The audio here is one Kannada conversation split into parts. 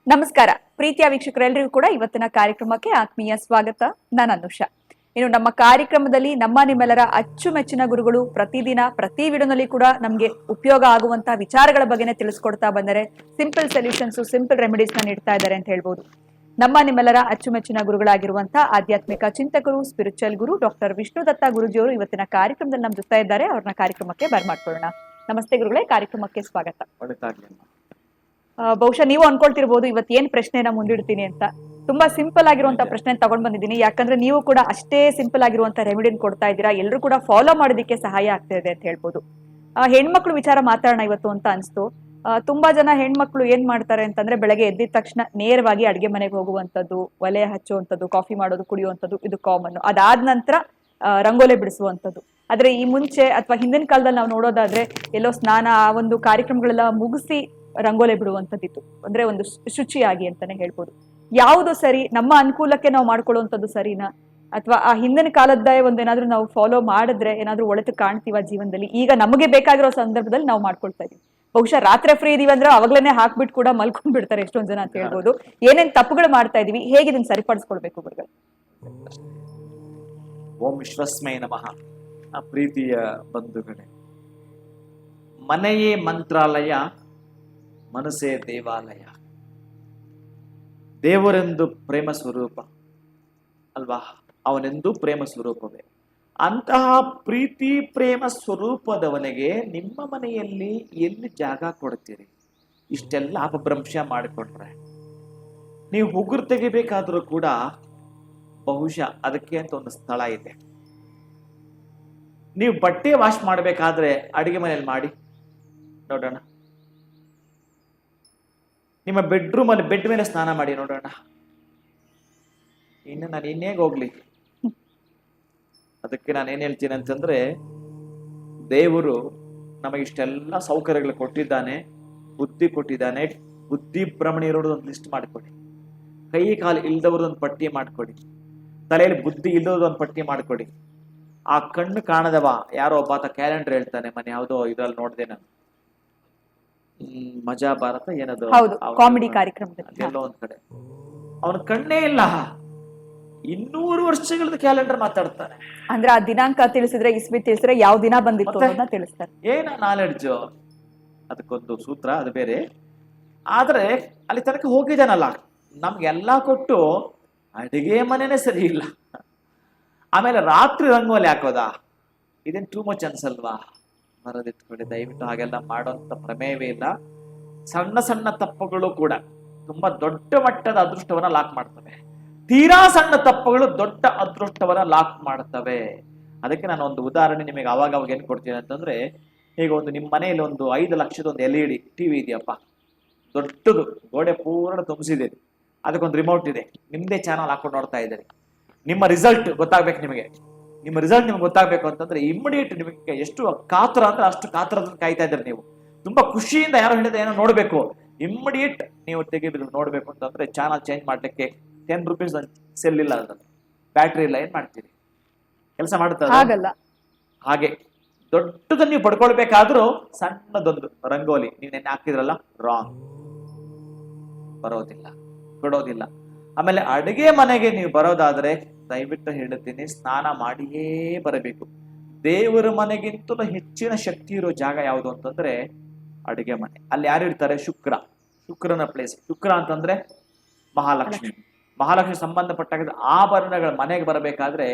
ನಮಸ್ಕಾರ ಪ್ರೀತಿಯ ವೀಕ್ಷಕರೆಲ್ಲರಿಗೂ ಕೂಡ ಇವತ್ತಿನ ಕಾರ್ಯಕ್ರಮಕ್ಕೆ ಆತ್ಮೀಯ ಸ್ವಾಗತ. ನಾನು ಅನುಷಾ. ಇನ್ನು ನಮ್ಮ ಕಾರ್ಯಕ್ರಮದಲ್ಲಿ ನಿಮ್ಮೆಲ್ಲರ ಅಚ್ಚುಮೆಚ್ಚಿನ ಗುರುಗಳು ಪ್ರತಿದಿನ ಪ್ರತಿ ವಿಡಿಯೋನಲ್ಲಿ ಕೂಡ ನಮಗೆ ಉಪಯೋಗ ಆಗುವಂತಹ ವಿಚಾರಗಳ ಬಗ್ಗೆನೇ ತಿಳಿಸ್ಕೊಡ್ತಾ ಬಂದರೆ ಸಿಂಪಲ್ ಸೊಲ್ಯೂಷನ್ಸ್, ಸಿಂಪಲ್ ರೆಮಿಡೀಸ್ ನ ನೀಡ್ತಾ ಇದ್ದಾರೆ ಅಂತ ಹೇಳ್ಬೋದು. ನಿಮ್ಮೆಲ್ಲರ ಅಚ್ಚುಮೆಚ್ಚಿನ ಗುರುಗಳಾಗಿರುವಂತಹ ಆಧ್ಯಾತ್ಮಿಕ ಚಿಂತಕರು, ಸ್ಪಿರಿಚುವಲ್ ಗುರು ಡಾಕ್ಟರ್ ವಿಷ್ಣುದತ್ತ ಗುರುಜಿಯವರು ಇವತ್ತಿನ ಕಾರ್ಯಕ್ರಮದಲ್ಲಿ ನಮ್ಮ ಜೊತೆ ಇದ್ದಾರೆ. ಅವ್ರನ್ನ ಕಾರ್ಯಕ್ರಮಕ್ಕೆ ಬರ್ಮಾಡ್ಕೊಳ್ಳೋಣ. ನಮಸ್ತೆ ಗುರುಗಳೇ, ಕಾರ್ಯಕ್ರಮಕ್ಕೆ ಸ್ವಾಗತ. ಬಹುಶಃ ನೀವು ಅನ್ಕೊಳ್ತಿರ್ಬೋದು ಇವತ್ತು ಏನ್ ಪ್ರಶ್ನೆನ ಮುಂದಿಡ್ತೀನಿ ಅಂತ. ತುಂಬಾ ಸಿಂಪಲ್ ಆಗಿರುವಂತ ಪ್ರಶ್ನೆ ತಗೊಂಡ್ ಬಂದಿದ್ದೀನಿ. ಯಾಕಂದ್ರೆ ನೀವು ಕೂಡ ಅಷ್ಟೇ ಸಿಂಪಲ್ ಆಗಿರುವಂತ ರೆಮಿಡಿನ್ ಕೊಡ್ತಾ ಇದ್ದೀರಾ, ಎಲ್ಲರೂ ಕೂಡ ಫಾಲೋ ಮಾಡೋದಕ್ಕೆ ಸಹಾಯ ಆಗ್ತಾ ಇದೆ ಅಂತ ಹೇಳ್ಬೋದು. ಹೆಣ್ಮಕ್ಳು ವಿಚಾರ ಮಾತಾಡೋಣ ಇವತ್ತು ಅಂತ ಅನ್ಸ್ತು. ತುಂಬಾ ಜನ ಹೆಣ್ಮಕ್ಳು ಏನ್ ಮಾಡ್ತಾರೆ ಅಂತಂದ್ರೆ ಬೆಳಗ್ಗೆ ಎದ್ದಿದ ತಕ್ಷಣ ನೇರವಾಗಿ ಅಡ್ಗೆ ಮನೆಗೆ ಹೋಗುವಂತದ್ದು, ಒಲೆ ಹಚ್ಚುವಂಥದ್ದು, ಕಾಫಿ ಮಾಡೋದು, ಕುಡಿಯುವಂಥದ್ದು, ಇದು ಕಾಮನ್. ಅದಾದ ನಂತರ ರಂಗೋಲೆ ಬಿಡಿಸುವಂಥದ್ದು. ಆದ್ರೆ ಈ ಮುಂಚೆ ಅಥವಾ ಹಿಂದಿನ ಕಾಲದಲ್ಲಿ ನಾವು ನೋಡೋದಾದ್ರೆ ಎಲ್ಲೋ ಸ್ನಾನ ಆ ಒಂದು ಕಾರ್ಯಕ್ರಮಗಳೆಲ್ಲ ಮುಗಿಸಿ ರಂಗೋಲೆ ಬಿಡುವಂಥದ್ದಿತ್ತು. ಅಂದ್ರೆ ಒಂದು ಶುಚಿಯಾಗಿ ಅಂತಾನೆ ಹೇಳ್ಬೋದು. ಯಾವುದು ಸರಿ? ನಮ್ಮ ಅನುಕೂಲಕ್ಕೆ ನಾವು ಮಾಡ್ಕೊಳ್ಳುವಂಥದ್ದು ಸರಿನಾ, ಅಥವಾ ಆ ಹಿಂದಿನ ಕಾಲದ್ದೇ ಒಂದೇನಾದ್ರೂ ನಾವು ಫಾಲೋ ಮಾಡಿದ್ರೆ ಏನಾದ್ರೂ ಒಳಿತು ಕಾಣ್ತೀವ ಜೀವನದಲ್ಲಿ? ಈಗ ನಮಗೆ ಬೇಕಾಗಿರೋ ಸಂದರ್ಭದಲ್ಲಿ ನಾವು ಮಾಡ್ಕೊಳ್ತಾ ಇದೀವಿ. ಬಹುಶಃ ರಾತ್ರಿ ಫ್ರೀ ಇದೀವಿ ಅಂದ್ರೆ ಅವಾಗ್ಲೇನೆ ಹಾಕ್ಬಿಟ್ಟು ಕೂಡ ಮಲ್ಕೊಂಡ್ ಬಿಡ್ತಾರೆ ಎಷ್ಟೊಂದ್ ಜನ ಅಂತ ಹೇಳ್ಬೋದು. ಏನೇನ್ ತಪ್ಪುಗಳು ಮಾಡ್ತಾ ಇದೀವಿ, ಹೇಗೆ ಇದನ್ನ ಸರಿಪಡಿಸ್ಕೊಳ್ಬೇಕು ಗುರುಗಳು? ಓಂ ವಿಶ್ವಸ್ಮೈ ನಮಃ. ಪ್ರೀತಿಯ ಬಂಧುಗಳೇ, ಮನೆಯೇ ಮಂತ್ರಾಲಯ, ಮನಸ್ಸೇ ದೇವಾಲಯ. ದೇವರೆಂದು ಪ್ರೇಮ ಸ್ವರೂಪ ಅಲ್ವಾ? ಅವನೆಂದು ಪ್ರೇಮ ಸ್ವರೂಪವೇ. ಅಂತಹ ಪ್ರೀತಿ ಪ್ರೇಮ ಸ್ವರೂಪದವನಿಗೆ ನಿಮ್ಮ ಮನೆಯಲ್ಲಿ ಎಲ್ಲಿ ಜಾಗ ಕೊಡ್ತೀರಿ? ಇಷ್ಟೆಲ್ಲ ಅಪಭ್ರಂಶ ಮಾಡಿಕೊಂಡ್ರೆ ನೀವು ಉಗುರು ತೆಗಿಬೇಕಾದ್ರೂ ಕೂಡ ಬಹುಶಃ ಅದಕ್ಕೆ ಅಂತ ಒಂದು ಸ್ಥಳ ಇದೆ. ನೀವು ಬಟ್ಟೆ ವಾಶ್ ಮಾಡಬೇಕಾದ್ರೆ ಅಡಿಗೆ ಮನೆಯಲ್ಲಿ ಮಾಡಿ ನೋಡೋಣ. ನಿಮ್ಮ ಬೆಡ್ರೂಮ್ ಅಲ್ಲಿ ಬೆಡ್ ಮೇಲೆ ಸ್ನಾನ ಮಾಡಿ ನೋಡೋಣ. ಇನ್ನು ನಾನು ಇನ್ನೇಗ ಹೋಗ್ಲಿ? ಅದಕ್ಕೆ ನಾನು ಏನ್ ಹೇಳ್ತೀನಿ ಅಂತಂದ್ರೆ, ದೇವರು ನಮಗಿಷ್ಟೆಲ್ಲ ಸೌಕರ್ಯಗಳು ಕೊಟ್ಟಿದ್ದಾನೆ, ಬುದ್ಧಿ ಕೊಟ್ಟಿದ್ದಾನೆ. ಬುದ್ಧಿ ಭ್ರಮಣೆ ಇರೋದು ಒಂದು ಲಿಸ್ಟ್ ಮಾಡಿಕೊಡಿ. ಕೈ ಕಾಲು ಇಲ್ದವ್ರದ್ದು ಒಂದು ಪಟ್ಟಿ ಮಾಡಿಕೊಡಿ. ತಲೆಯಲ್ಲಿ ಬುದ್ಧಿ ಇಲ್ಲದವ್ರದ್ದು ಒಂದು ಪಟ್ಟಿ ಮಾಡಿಕೊಡಿ. ಆ ಕಣ್ಣು ಕಾಣದವ ಯಾರೋ ಒಬ್ಬ ಕ್ಯಾಲೆಂಡರ್ ಹೇಳ್ತಾನೆ, ಮನೆ ಯಾವುದೋ ಇದ್ರಲ್ಲಿ ನೋಡಿದೆ ನಾನು, ಮಜಾ ಭಾರತ ಏನದು ಕಾಮಿಡಿ ಕಾರ್ಯಕ್ರಮದಲ್ಲಿ ಎಲ್ಲೋ ಒಂದ್ ಕಡೆ, ಅವನ ಕಣ್ಣೇ ಇಲ್ಲ, 200 ವರ್ಷಗಳದ್ದು ಕ್ಯಾಲೆಂಡರ್ ಮಾತಾಡ್ತಾನೆ. ಅಂದ್ರೆ ಆ ದಿನಾಂಕ ತಿಳಿಸಿದ್ರೆ, ಇಸ್ವಿ ತಿಳಿಸಿದ್ರೆ ಯಾವ ದಿನ ಬಂದಿತ್ತು ಅಂತ ತಿಳಿಸ್ತಾರೆ. ಏನ ನಾಲೆಡ್ಜು? ಅದಕ್ಕೊಂದು ಸೂತ್ರ, ಅದು ಬೇರೆ. ಆದ್ರೆ ಅಲ್ಲಿ ತನಕ ಹೋಗಿದ್ದಾನಲ್ಲ, ನಮ್ಗೆಲ್ಲಾ ಕೊಟ್ಟು ಅಡಿಗೆ ಮನೆನೇ ಸರಿ ಇಲ್ಲ. ಆಮೇಲೆ ರಾತ್ರಿ ರಂಗೋಲಿ ಹಾಕೋದಾ? ಇದೇನ್ ಟೂ ಮಚ್ ಅನ್ಸಲ್ವಾ? ಮರದಿಟ್ಕೊಳ್ಳಿ ದಯವಿಟ್ಟು. ಹಾಗೆಲ್ಲ ಮಾಡೋಂಥ ಪ್ರಮೇಯವೇ ಇಲ್ಲ. ಸಣ್ಣ ಸಣ್ಣ ತಪ್ಪುಗಳು ಕೂಡ ತುಂಬಾ ದೊಡ್ಡ ಮಟ್ಟದ ಅದೃಷ್ಟವನ್ನ ಲಾಕ್ ಮಾಡ್ತವೆ. ತೀರಾ ಸಣ್ಣ ತಪ್ಪುಗಳು ದೊಡ್ಡ ಅದೃಷ್ಟವನ್ನ ಲಾಕ್ ಮಾಡ್ತವೆ. ಅದಕ್ಕೆ ನಾನು ಒಂದು ಉದಾಹರಣೆ ನಿಮಗೆ ಅವಾಗ ಏನ್ ಕೊಡ್ತೀನಿ ಅಂತಂದ್ರೆ, ಈಗ ಒಂದು ನಿಮ್ಮ ಮನೆಯಲ್ಲಿ ಒಂದು 5 ಲಕ್ಷದ ಒಂದು LED ಟಿವಿ ಇದೆಯಪ್ಪ, ದೊಡ್ಡದು, ಗೋಡೆ ಪೂರ್ಣ ತುಂಬಿಸಿದೆ. ಅದಕ್ಕೊಂದು ರಿಮೋಟ್ ಇದೆ, ನಿಮ್ದೇ ಚಾನಲ್ ಹಾಕೊಂಡು ನೋಡ್ತಾ ಇದ್ದೀರಿ. ನಿಮ್ಮ ರಿಸಲ್ಟ್ ಗೊತ್ತಾಗ್ಬೇಕು ನಿಮಗೆ. ನಿಮ್ಮ ರಿಸಲ್ಟ್ ನಿಮ್ಗೆ ಗೊತ್ತಾಗಬೇಕು ಅಂತಂದ್ರೆ ಇಮಿಡಿಯೇಟ್ ನಿಮಗೆ ಎಷ್ಟು ಕಾತರ ಅಂದ್ರೆ ಅಷ್ಟು ಕಾತರದಲ್ಲಿ ಕಾಯ್ತಾ ಇದ್ದೀರಿ ನೀವು. ತುಂಬಾ ಖುಷಿಯಿಂದ ಯಾರೋ ಹೇಳಿದ್ರೆ ಏನೋ ನೋಡ್ಬೇಕು, ಇಮಿಡಿಯೇಟ್ ನೀವು ತೆಗೆದು ನೋಡ್ಬೇಕು ಅಂತಂದ್ರೆ ಚಾನಲ್ ಚೇಂಜ್ ಮಾಡ್ಲಿಕ್ಕೆ 10 ರೂಪೀಸ್ ಸೆಲ್ ಇಲ್ಲ, ಅದ್ರಲ್ಲಿ ಬ್ಯಾಟ್ರಿ ಇಲ್ಲ, ಏನ್ ಮಾಡ್ತೀರಿ? ಕೆಲಸ ಮಾಡುತ್ತಲ್ಲ. ಹಾಗೆ ದೊಡ್ಡದನ್ನ ನೀವು ಪಡ್ಕೊಳ್ಬೇಕಾದ್ರೂ ಸಣ್ಣದೊಂದು ರಂಗೋಲಿ ನೀವು ನೆನ್ನೆ ಹಾಕಿದ್ರಲ್ಲ, ರಾಂಗ್, ಬರೋದಿಲ್ಲ, ಕೊಡೋದಿಲ್ಲ. ಆಮೇಲೆ ಅಡುಗೆ ಮನೆಗೆ ನೀವು ಬರೋದಾದ್ರೆ ದಯವಿಟ್ಟು ಹೇಳುತ್ತೀನಿ, ಸ್ನಾನ ಮಾಡಿಯೇ ಬರಬೇಕು. ದೇವರ ಮನೆಗಿಂತಲೂ ಹೆಚ್ಚಿನ ಶಕ್ತಿ ಇರೋ ಜಾಗ ಯಾವುದು ಅಂತಂದ್ರೆ ಅಡುಗೆ ಮನೆ. ಅಲ್ಲಿ ಯಾರು ಇರ್ತಾರೆ? ಶುಕ್ರನ ಪ್ಲೇಸ್. ಶುಕ್ರ ಅಂತಂದ್ರೆ ಮಹಾಲಕ್ಷ್ಮಿ. ಮಹಾಲಕ್ಷ್ಮಿ ಸಂಬಂಧಪಟ್ಟಾಗ ಆಭರಣಗಳ ಮನೆಗೆ ಬರಬೇಕಾದ್ರೆ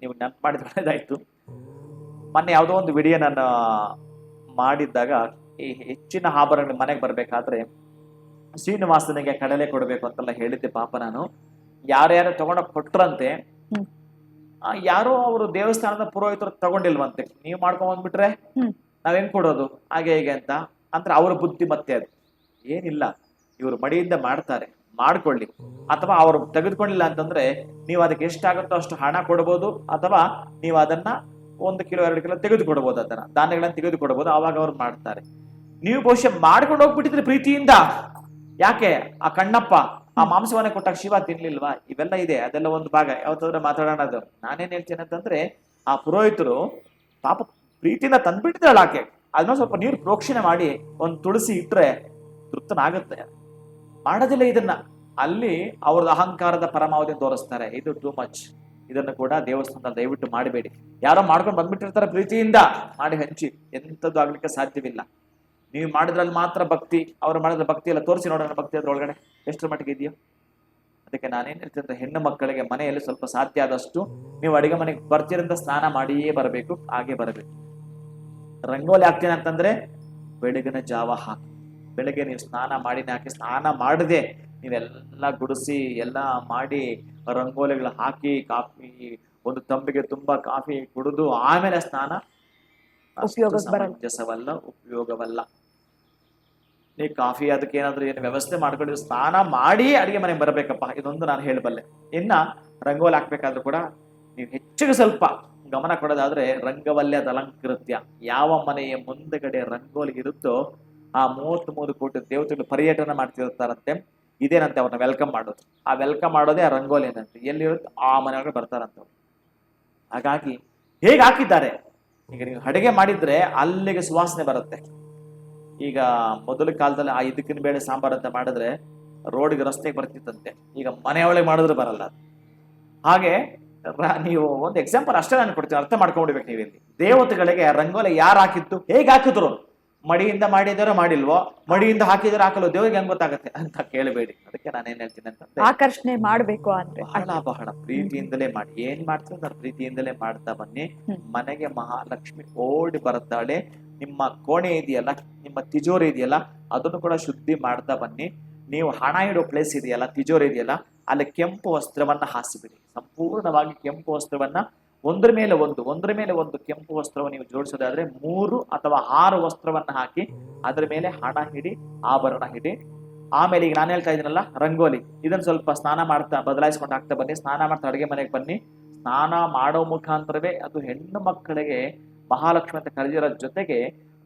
ನೀವು ನೆನಪು ಮಾಡಿದ ಒಳ್ಳೆದಾಯ್ತು. ಮೊನ್ನೆ ಯಾವುದೋ ಒಂದು ವಿಡಿಯೋ ನಾನು ಮಾಡಿದ್ದಾಗ, ಈ ಹೆಚ್ಚಿನ ಆಭರಣಗಳ ಮನೆಗೆ ಬರ್ಬೇಕಾದ್ರೆ ಶ್ರೀನಿವಾಸನಿಗೆ ಕಡಲೆ ಕೊಡಬೇಕು ಅಂತೆಲ್ಲ ಹೇಳಿದ್ದೆ. ಪಾಪ ನಾನು ಯಾರ್ಯಾರು ತಗೊಂಡ ಕೊಟ್ರಂತೆ, ಯಾರೋ ಅವರು ದೇವಸ್ಥಾನದ ಪುರೋಹಿತರು ತಗೊಂಡಿಲ್ವಂತೆ. ನೀವು ಮಾಡ್ಕೊಂಡ್ ಬಂದ್ಬಿಟ್ರೆ ನಾವ್ ಹೆಂಗ್ ಕೊಡೋದು, ಹಾಗೆ ಹೇಗೆ ಅಂತ. ಅಂದ್ರೆ ಅವ್ರ ಬುದ್ಧಿ ಮತ್ತೆ ಅದು ಏನಿಲ್ಲ, ಇವರು ಮಡಿಯಿಂದ ಮಾಡ್ತಾರೆ, ಮಾಡ್ಕೊಳ್ಳಿ. ಅಥವಾ ಅವರು ತೆಗೆದುಕೊಂಡಿಲ್ಲ ಅಂತಂದ್ರೆ ನೀವು ಅದಕ್ಕೆ ಎಷ್ಟಾಗುತ್ತೋ ಅಷ್ಟು ಹಣ ಕೊಡ್ಬೋದು, ಅಥವಾ ನೀವು ಅದನ್ನ 1 ಕಿಲೋ 2 ಕಿಲೋ ತೆಗೆದುಕೊಡ್ಬೋದು, ಅದನ್ನ ಧಾನ್ಯಗಳನ್ನ ತೆಗೆದುಕೊಡ್ಬೋದು. ಅವಾಗ ಅವ್ರು ಮಾಡ್ತಾರೆ. ನೀವು ಬಹುಶಃ ಮಾಡ್ಕೊಂಡು ಹೋಗ್ಬಿಟ್ಟಿದ್ರೆ ಪ್ರೀತಿಯಿಂದ, ಯಾಕೆ ಆ ಕಣ್ಣಪ್ಪ ಆ ಮಾಂಸವನ್ನೇ ಕೊಟ್ಟಾಗ ಶಿವ ತಿನ್ಲಿಲ್ವಾ? ಇವೆಲ್ಲ ಇದೆ, ಅದೆಲ್ಲ ಒಂದು ಭಾಗ. ಯಾವತ್ತಾದ್ರೆ ಮಾತಾಡೋಣ. ಅದು ನಾನೇನ್ ಹೇಳ್ತೇನೆ ಅಂತಂದ್ರೆ, ಆ ಪುರೋಹಿತರು ಪಾಪ ಪ್ರೀತಿಯಿಂದ ತಂದ್ಬಿಟ್ಟಿದ್ದಾಳೆ ಆಕೆ, ಅದನ್ನ ಸ್ವಲ್ಪ ನೀರು ಪ್ರೋಕ್ಷಣೆ ಮಾಡಿ ಒಂದು ತುಳಸಿ ಇಟ್ರೆ ತೃಪ್ತನಾಗುತ್ತೆ. ಮಾಡೋದಿಲ್ಲ ಇದನ್ನ. ಅಲ್ಲಿ ಅವ್ರದ್ದು ಅಹಂಕಾರದ ಪರಮಾವಧಿಯನ್ನು ತೋರಿಸ್ತಾರೆ. ಇದು ಟೂ ಮಚ್. ಇದನ್ನು ಕೂಡ ದೇವಸ್ಥಾನದಲ್ಲಿ ದಯವಿಟ್ಟು ಮಾಡಬೇಡಿ. ಯಾರೋ ಮಾಡ್ಕೊಂಡು ಬಂದ್ಬಿಟ್ಟಿರ್ತಾರೆ, ಪ್ರೀತಿಯಿಂದ ಮಾಡಿ ಹಂಚಿ, ಎಂಥದ್ದು ಆಗ್ಲಿಕ್ಕೆ ಸಾಧ್ಯವಿಲ್ಲ. ನೀವು ಮಾಡಿದ್ರಲ್ಲಿ ಮಾತ್ರ ಭಕ್ತಿ, ಅವ್ರು ಮಾಡಿದ್ರೆ ಭಕ್ತಿ ಎಲ್ಲ ತೋರಿಸಿ ನೋಡೋಣ. ಭಕ್ತಿ ಅದ್ರ ಒಳಗಡೆ ಎಷ್ಟರ ಮಟ್ಟಿಗೆ ಇದೆಯೋ. ಅದಕ್ಕೆ ನಾನೇನ್ ಹೇಳ್ತೀನಿ ಅಂದ್ರೆ, ಹೆಣ್ಣು ಮಕ್ಕಳಿಗೆ ಮನೆಯಲ್ಲಿ ಸ್ವಲ್ಪ ಸಾಧ್ಯ ಆದಷ್ಟು ನೀವು ಅಡಿಗೆ ಮನೆಗೆ ಬರ್ತೀರಂತ ಸ್ನಾನ ಮಾಡಿಯೇ ಬರಬೇಕು, ಹಾಗೆ ಬರಬೇಕು. ರಂಗೋಲಿ ಹಾಕ್ತೀನಿ ಅಂತಂದ್ರೆ ಬೆಳಗಿನ ಜಾವ ಹಾಕಿ. ಬೆಳಗ್ಗೆ ನೀವು ಸ್ನಾನ ಮಾಡಿನೇ ಹಾಕಿ, ಸ್ನಾನ ಮಾಡದೆ ನೀವೆಲ್ಲ ಗುಡಿಸಿ ಎಲ್ಲ ಮಾಡಿ ರಂಗೋಲಿಗಳು ಹಾಕಿ, ಕಾಫಿ ಒಂದು ತಂಬಿಗೆ ತುಂಬಾ ಕಾಫಿ ಕುಡಿದು ಆಮೇಲೆ ಸ್ನಾನ ಸಮಂಜಸವಲ್ಲ, ಉಪಯೋಗವಲ್ಲ. ನೀವು ಕಾಫಿ ಅದಕ್ಕೆ ಏನಾದ್ರು ಏನು ವ್ಯವಸ್ಥೆ ಮಾಡ್ಕೊಂಡಿದ್ರೆ ಸ್ನಾನ ಮಾಡಿ ಅಡಿಗೆ ಮನೆಗೆ ಬರಬೇಕಪ್ಪ, ಇದೊಂದು ನಾನು ಹೇಳಬಲ್ಲೆ. ಇನ್ನ ರಂಗೋಲಿ ಹಾಕ್ಬೇಕಾದ್ರೂ ಕೂಡ ನೀವು ಹೆಚ್ಚಿಗೆ ಸ್ವಲ್ಪ ಗಮನ ಕೊಡೋದಾದ್ರೆ, ರಂಗವಲ್ಯದ ಅಲಂಕೃತ್ಯ. ಯಾವ ಮನೆಯ ಮುಂದಗಡೆ ರಂಗೋಲಿ ಇರುತ್ತೋ ಆ 33 ಕೋಟಿ ದೇವತೆಗಳು ಪರ್ಯಟನೆ ಮಾಡ್ತಿರ್ತಾರಂತೆ. ಇದೇನಂತೆ ಅವ್ರನ್ನ ವೆಲ್ಕಮ್ ಮಾಡೋದು. ಆ ವೆಲ್ಕಮ್ ಮಾಡೋದೇ ಆ ರಂಗೋಲಿ ಏನಂತೆ. ಎಲ್ಲಿರುತ್ತೋ ಆ ಮನೆಯೊಳಗೆ ಬರ್ತಾರಂತ. ಹಾಗಾಗಿ ಹೇಗೆ ಹಾಕಿದ್ದಾರೆ, ಈಗ ನೀವು ಅಡುಗೆ ಮಾಡಿದ್ರೆ ಅಲ್ಲಿಗೆ ಸುವಾಸನೆ ಬರುತ್ತೆ. ಈಗ ಮೊದಲ ಕಾಲದಲ್ಲಿ ಆ ಇದಕ್ಕಿನ ಬೇಳೆ ಸಾಂಬಾರ್ ಅಂತ ಮಾಡಿದ್ರೆ ರೋಡ್ಗೆ ರಸ್ತೆಗೆ ಬರ್ತಿತ್ತಂತೆ. ಈಗ ಮನೆಯೊಳಗೆ ಮಾಡಿದ್ರೆ ಬರಲ್ಲ. ಹಾಗೆ ನೀವು ಒಂದು ಎಕ್ಸಾಂಪಲ್ ಅಷ್ಟೇ ನಾನು ಕೊಡ್ತೀನಿ, ಅರ್ಥ ಮಾಡ್ಕೊಂಡ್ಬಿಡ್ಬೇಕು ನೀವಿಲ್ಲಿ. ದೇವತೆಗಳಿಗೆ ರಂಗೋಲಿ ಯಾರು ಹಾಕಿತ್ತು, ಹೇಗೆ ಹಾಕಿದ್ರು, ಮಡಿಯಿಂದ ಮಾಡಿದಾರೋ ಮಾಡಿಲ್ವೋ, ಮಡಿಯಿಂದ ಹಾಕಿದಾರೋ ಹಾಕಲ್ವೋ, ದೇವರಿಗೆ ಹೆಂಗ್ ಗೊತ್ತಾಗತ್ತೆ ಅಂತ ಕೇಳಬೇಡಿ. ಅದಕ್ಕೆ ನಾನು ಏನ್ ಹೇಳ್ತೀನಿ ಅಂತಂದ್ರೆ, ಆಕರ್ಷಣೆ ಮಾಡ್ಬೇಕು ಅಂದ್ರೆ ಬಹಳ ಪ್ರೀತಿಯಿಂದಲೇ ಮಾಡಿ. ಏನ್ ಮಾಡ್ತೀವಿ ಪ್ರೀತಿಯಿಂದಲೇ ಮಾಡ್ತಾ ಬನ್ನಿ. ಮನೆಗೆ ಮಹಾಲಕ್ಷ್ಮಿ ಓಡಿ ಬರುತ್ತಾಳೆ. ನಿಮ್ಮ ಕೋಣೆ ಇದೆಯಲ್ಲ, ನಿಮ್ಮ ತಿಜೋರಿ ಇದೆಯಲ್ಲ, ಅದನ್ನು ಕೂಡ ಶುದ್ಧಿ ಮಾಡ್ತಾ ಬನ್ನಿ. ನೀವು ಹಣ ಇಡೋ ಪ್ಲೇಸ್ ಇದೆಯಲ್ಲ, ತಿಜೋರಿ ಇದೆಯಲ್ಲ, ಅಲ್ಲಿ ಕೆಂಪು ವಸ್ತ್ರವನ್ನ ಹಾಸಿಬಿಡಿ. ಸಂಪೂರ್ಣವಾಗಿ ಕೆಂಪು ವಸ್ತ್ರವನ್ನ ಒಂದ್ರ ಮೇಲೆ ಒಂದು ಕೆಂಪು ವಸ್ತ್ರವನ್ನು ನೀವು ಜೋಡಿಸೋದಾದ್ರೆ 3 ಅಥವಾ 6 ವಸ್ತ್ರವನ್ನ ಹಾಕಿ ಅದ್ರ ಮೇಲೆ ಹಣ ಹಿಡಿ, ಆಭರಣ ಹಿಡಿ. ಆಮೇಲೆ ಈಗ ನಾನು ಹೇಳ್ತಾ ಇದ್ದೀನಲ್ಲ ರಂಗೋಲಿ, ಇದನ್ನ ಸ್ವಲ್ಪ ಸ್ನಾನ ಮಾಡ್ತಾ ಬದಲಾಯಿಸ್ಕೊಂಡು ಹಾಕ್ತಾ ಬನ್ನಿ. ಸ್ನಾನ ಮಾಡ್ತಾ ಅಡುಗೆ ಮನೆಗೆ ಬನ್ನಿ. ಸ್ನಾನ ಮಾಡೋ ಮುಖಾಂತರವೇ ಅದು ಹೆಣ್ಣು ಮಕ್ಕಳಿಗೆ ಮಹಾಲಕ್ಷ್ಮಿ ಅಂತ ಕರೆದಿರೋ ಜೊತೆಗೆ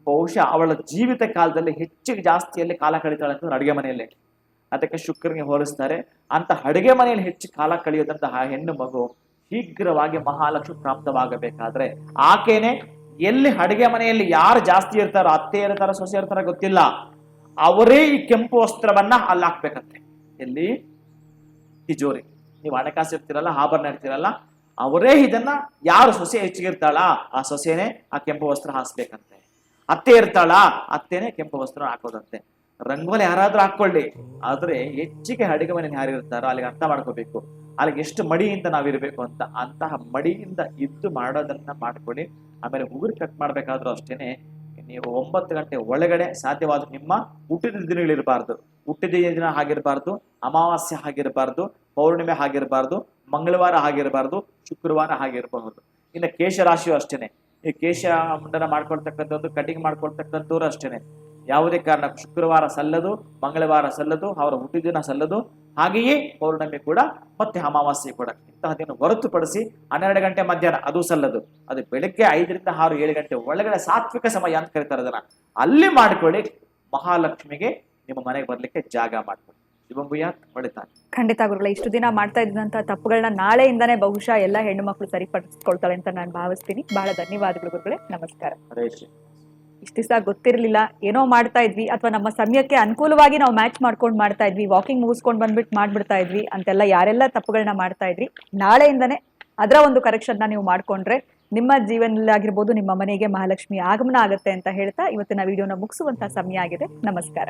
ಬಹುಶಃ ಅವಳ ಜೀವಿತ ಕಾಲದಲ್ಲಿ ಹೆಚ್ಚಿಗೆ ಜಾಸ್ತಿಯಲ್ಲಿ ಕಾಲ ಕಳೀತಾಳೆ ಅಂತ ಅಡುಗೆ ಮನೆಯಲ್ಲೇ. ಅದಕ್ಕೆ ಶುಕ್ರನಿಗೆ ಹೋಲಿಸ್ತಾರೆ. ಅಂತ ಅಡುಗೆ ಮನೆಯಲ್ಲಿ ಹೆಚ್ಚು ಕಾಲ ಕಳೆಯೋದಂತಹ ಹೆಣ್ಣು ಮಗು ಶೀಘ್ರವಾಗಿ ಮಹಾಲಕ್ಷ್ಮಿ ಪ್ರಾಪ್ತವಾಗಬೇಕಾದ್ರೆ ಆಕೆನೆ ಎಲ್ಲಿ ಅಡುಗೆ ಮನೆಯಲ್ಲಿ ಯಾರು ಜಾಸ್ತಿ ಇರ್ತಾರೋ, ಅತ್ತೆ ಇರ್ತಾರ ಸೊಸೆ ಇರ್ತಾರ ಗೊತ್ತಿಲ್ಲ, ಅವರೇ ಈ ಕೆಂಪು ವಸ್ತ್ರವನ್ನ ಅಲ್ಲಿ ಹಾಕ್ಬೇಕಂತೆ. ಎಲ್ಲಿ ತಿಜೋರಿ, ನೀವು ಹಣಕಾಸು ಇರ್ತೀರಲ್ಲ, ಆಭರಣ ಇರ್ತೀರಲ್ಲ, ಅವರೇ ಇದನ್ನ, ಯಾರು ಸೊಸೆ ಹೆಚ್ಚಿಗಿರ್ತಾಳ ಆ ಸೊಸೆನೆ ಆ ಕೆಂಪು ವಸ್ತ್ರ ಹಾಸ್ಬೇಕಂತೆ. ಅತ್ತೆ ಇರ್ತಾಳ, ಅತ್ತೆನೆ ಕೆಂಪು ವಸ್ತ್ರ ಹಾಕೋದಂತೆ. ರಂಗೋಲಿ ಯಾರಾದ್ರೂ ಹಾಕೊಳ್ಳಿ, ಆದ್ರೆ ಹೆಚ್ಚಿಗೆ ಅಡುಗೆ ಮನೆ ಯಾರು ಇರ್ತಾರೋ ಅಲ್ಲಿಗೆ ಅರ್ಥ ಮಾಡ್ಕೋಬೇಕು, ಅಲ್ಲಿಗೆ ಎಷ್ಟು ಮಡಿಯಿಂದ ನಾವಿರ್ಬೇಕು ಅಂತ. ಅಂತಹ ಮಡಿಯಿಂದ ಇದ್ದು ಮಾಡೋದನ್ನ ಮಾಡ್ಕೊಳ್ಳಿ. ಆಮೇಲೆ ಉಗುರು ಕಟ್ ಮಾಡ್ಬೇಕಾದ್ರೂ ಅಷ್ಟೇನೆ, ನೀವು 9 ಗಂಟೆ ಒಳಗಡೆ ಸಾಧ್ಯವಾದ ನಿಮ್ಮ ಹುಟ್ಟಿದ ದಿನಗಳಿರಬಾರ್ದು. ಹುಟ್ಟಿದ ದಿನ ಆಗಿರಬಾರ್ದು, ಅಮಾವಾಸ್ಯೆ ಆಗಿರಬಾರ್ದು, ಪೌರ್ಣಿಮೆ ಆಗಿರಬಾರ್ದು, ಮಂಗಳವಾರ ಆಗಿರಬಾರ್ದು, ಶುಕ್ರವಾರ ಆಗಿರಬಹುದು. ಇನ್ನು ಕೇಶರಾಶಿಯು ಅಷ್ಟೇನೆ. ಈ ಕೇಶ ಮುಂಡನ ಮಾಡ್ಕೊಳ್ತಕ್ಕಂಥದ್ದು, ಕಟಿಂಗ್ ಮಾಡ್ಕೊಳ್ತಕ್ಕಂಥವ್ರು ಅಷ್ಟೇನೆ. ಯಾವುದೇ ಕಾರಣ ಶುಕ್ರವಾರ ಸಲ್ಲದು, ಮಂಗಳವಾರ ಸಲ್ಲದು, ಅವರ ಹುಟ್ಟಿದ ದಿನ ಸಲ್ಲದು. ಹಾಗೆಯೇ ಪೌರ್ಣಮಿ ಕೂಡ, ಮತ್ತೆ ಅಮಾವಾಸ್ಯೆ ಕೂಡ. ಇಂತಹ ದಿನ ಹೊರತುಪಡಿಸಿ 12 ಗಂಟೆ ಮಧ್ಯಾಹ್ನ ಅದು ಸಲ್ಲದು. ಅದು ಬೆಳಗ್ಗೆ 5 ರಿಂದ 6, 7 ಗಂಟೆ ಒಳಗಡೆ ಸಾತ್ವಿಕ ಸಮಯ ಅಂತ ಕರೀತಾರೆ ಅದನ್ನ. ಅಲ್ಲಿ ಮಾಡ್ಕೊಳ್ಳಿ. ಮಹಾಲಕ್ಷ್ಮಿಗೆ ನಿಮ್ಮ ಮನೆಗೆ ಬರ್ಲಿಕ್ಕೆ ಜಾಗ ಮಾಡ್ಕೊಳ್ಳಿ. ಶಿವಂಭೂಯ ಒಳಿತಾಗಿ. ಖಂಡಿತ ಗುರುಗಳೇ, ಇಷ್ಟು ದಿನ ಮಾಡ್ತಾ ಇದ್ದಂತ ತಪ್ಪುಗಳನ್ನ ನಾಳೆಯಿಂದಾನೇ ಬಹುಶಃ ಎಲ್ಲ ಹೆಣ್ಣು ಮಕ್ಕಳು ಸರಿಪಡಿಸ್ಕೊಳ್ತಾಳೆ ಅಂತ ನಾನು ಭಾವಿಸ್ತೀನಿ. ಬಹಳ ಧನ್ಯವಾದಗಳು ಗುರುಗಳೇ, ನಮಸ್ಕಾರ. ಇಷ್ಟು ದಿವಸ ಗೊತ್ತಿರಲಿಲ್ಲ, ಏನೋ ಮಾಡ್ತಾ ಇದ್ವಿ, ಅಥವಾ ನಮ್ಮ ಸಮಯಕ್ಕೆ ಅನುಕೂಲವಾಗಿ ನಾವು ಮ್ಯಾಚ್ ಮಾಡ್ಕೊಂಡು ಮಾಡ್ತಾ ಇದ್ವಿ, ವಾಕಿಂಗ್ ಮುಗಿಸ್ಕೊಂಡು ಬಂದ್ಬಿಟ್ಟು ಮಾಡ್ಬಿಡ್ತಾ ಇದ್ವಿ ಅಂತೆಲ್ಲ ಯಾರೆಲ್ಲ ತಪ್ಪುಗಳನ್ನ ಮಾಡ್ತಾ ಇದ್ರಿ, ನಾಳೆಯಿಂದನೇ ಅದರ ಒಂದು ಕರೆಕ್ಷನ್ ನೀವು ಮಾಡ್ಕೊಂಡ್ರೆ ನಿಮ್ಮ ಜೀವನದಲ್ಲಾಗಿರ್ಬೋದು, ನಿಮ್ಮ ಮನೆಗೆ ಮಹಾಲಕ್ಷ್ಮಿ ಆಗಮನ ಆಗುತ್ತೆ ಅಂತ ಹೇಳ್ತಾ ಇವತ್ತಿನ ವಿಡಿಯೋನ ಮುಗಿಸುವಂತ ಸಮಯ ಆಗಿದೆ. ನಮಸ್ಕಾರ.